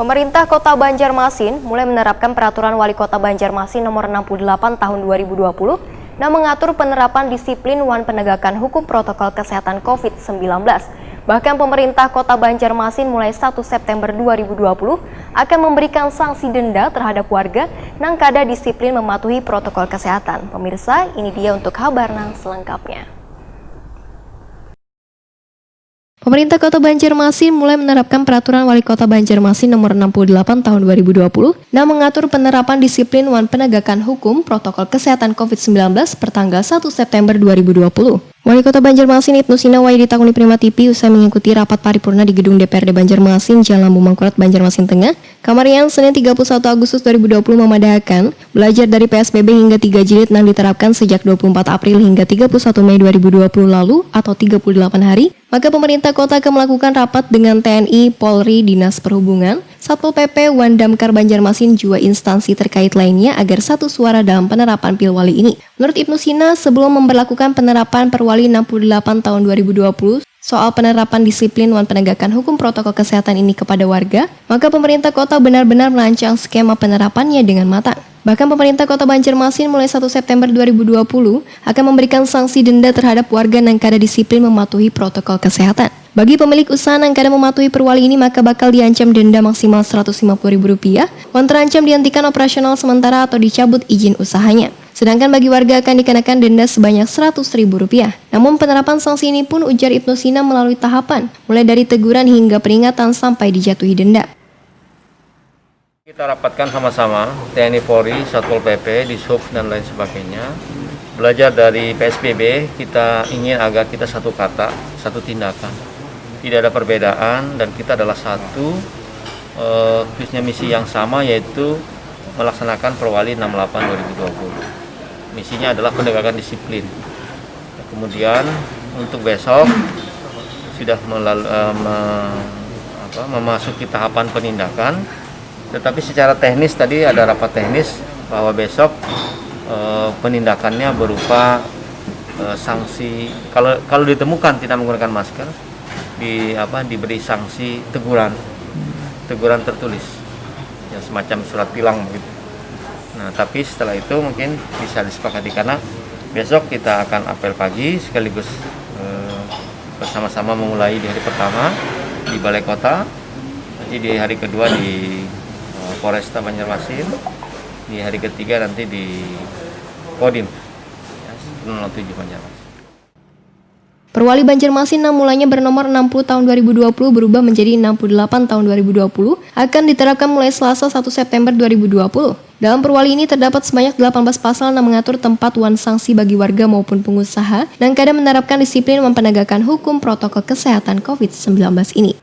Pemerintah Kota Banjarmasin mulai menerapkan Peraturan Wali Kota Banjarmasin Nomor 68 Tahun 2020 yang mengatur penerapan disiplin wan penegakan hukum protokol kesehatan COVID-19. Bahkan pemerintah Kota Banjarmasin mulai 1 September 2020 akan memberikan sanksi denda terhadap warga yang kada disiplin mematuhi protokol kesehatan. Pemirsa, ini dia untuk kabarnya selengkapnya. Pemerintah Kota Banjarmasin mulai menerapkan Peraturan Wali Kota Banjarmasin Nomor 68 Tahun 2020 yang mengatur penerapan disiplin wan penegakan hukum protokol kesehatan COVID-19 pertanggal 1 September 2020. Wali Kota Banjarmasin Ibnu Sina Wahyudi Takuni Prima TV usai mengikuti rapat paripurna di gedung DPRD Banjarmasin Jalan Bumangkurat Banjarmasin Tengah, Kamarian Senin 31 Agustus 2020 memadahkan belajar dari PSBB hingga 3 jilid yang diterapkan sejak 24 April hingga 31 Mei 2020 lalu atau 38 hari, maka pemerintah kota akan melakukan rapat dengan TNI, Polri, Dinas Perhubungan, Satpol PP, Wandamkar Banjarmasin, juga instansi terkait lainnya agar satu suara dalam penerapan Pilwali ini. Menurut Ibnu Sina, sebelum memberlakukan penerapan Perwali 68 tahun 2020 soal penerapan disiplin wan penegakan hukum protokol kesehatan ini kepada warga, maka pemerintah kota benar-benar merancang skema penerapannya dengan matang. Bahkan pemerintah Kota Banjarmasin mulai 1 September 2020 akan memberikan sanksi denda terhadap warga yang kada disiplin mematuhi protokol kesehatan. Bagi pemilik usaha yang kada mematuhi perwali ini maka bakal diancam denda maksimal Rp150.000, wan terancam dihentikan operasional sementara atau dicabut izin usahanya. Sedangkan bagi warga akan dikenakan denda sebanyak Rp100.000. Namun penerapan sanksi ini pun ujar Ibnu Sina melalui tahapan, mulai dari teguran hingga peringatan sampai dijatuhi denda. Kita rapatkan sama-sama TNI Polri, Satpol PP, Dishub dan lain sebagainya. Belajar dari PSBB, kita ingin agar kita satu kata, satu tindakan. Tidak ada perbedaan dan kita adalah satu visi misi yang sama, yaitu melaksanakan Perwali 68 2020. Misinya adalah penegakan disiplin. Kemudian untuk besok sudah memasuki tahapan penindakan. Tetapi secara teknis tadi ada rapat teknis bahwa besok penindakannya berupa sanksi kalau ditemukan tidak menggunakan masker diberi sanksi teguran tertulis ya, semacam surat tilang begitu. Nah, tapi setelah itu mungkin bisa disepakati karena besok kita akan apel pagi sekaligus bersama-sama memulai di hari pertama di Balai Kota, nanti di hari kedua di Polresta Banjarmasin, di hari ketiga nanti di Kodim 07 Banjarmasin. Perwali Banjarmasin yang mulanya bernomor 60 tahun 2020 berubah menjadi 68 tahun 2020 akan diterapkan mulai Selasa 1 September 2020. Dalam perwali ini terdapat sebanyak 18 pasal yang mengatur tempat wan sanksi bagi warga maupun pengusaha dan kadang menerapkan disiplin mempenegakan hukum protokol kesehatan COVID-19 ini.